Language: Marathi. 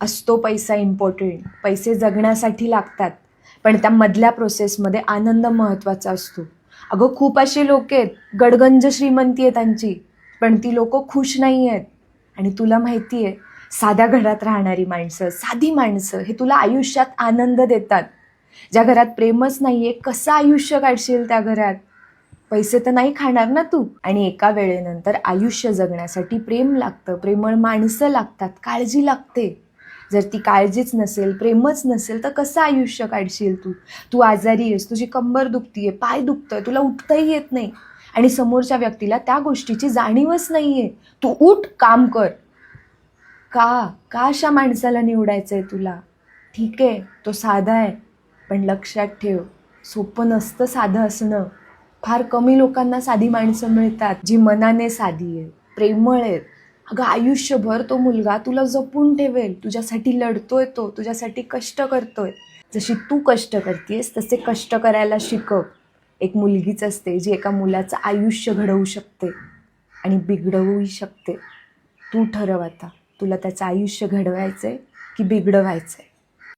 असतो पैसा इम्पॉर्टंट, पैसे जगण्यासाठी लागतात, पण त्या मधल्या प्रोसेसमध्ये आनंद महत्त्वाचा असतो. अगं खूप असे लोक आहेत, गडगंज श्रीमंती आहे त्यांची, पण ती लोक खुश नाही आहेत. आणि तुला माहिती आहे, साध्या घरात राहणारी माणसं, साधी माणसं हे तुला आयुष्यात आनंद देतात. ज्या घरात प्रेमच नाही आहे, कसं आयुष्य काढशील त्या घरात? पैसे तर नाही खाणार ना तू. आणि एका वेळेनंतर आयुष्य जगण्यासाठी प्रेम लागतं, प्रेमळ माणसं लागतात, काळजी लागते. जर ती काळजीच नसेल, प्रेमच नसेल, तर कसं आयुष्य काढशील तू? तू आजारी आहेस, तुझी कंबर दुखतीये, पाय दुखतोय, तुला उठताही येत नाही आणि समोरच्या व्यक्तीला त्या गोष्टीची जाणीवच नाहीये. तू उठ, काम कर. का अशा माणसाला निवडायचंय तुला? ठीक आहे, तो साधा आहे, पण लक्षात ठेव, सोपं नसतं साधं असणं. फार कमी लोकांना साधी माणसं मिळतात, जी मनाने साधी आहे, प्रेमळ आहेत. अगं आयुष्यभर तो मुलगा तुला जपून ठेवेल, तुझ्यासाठी लढतोय, तो तुझ्यासाठी कष्ट करतोय. जशी तू कष्ट करतेस तसे कष्ट करायला शिकव. एक मुलगीच असते जी एका मुलाचं आयुष्य घडवू शकते आणि बिघडवूही शकते. तू ठरव आता, तुला त्याचं आयुष्य घडवायचंय की बिघडवायचंय.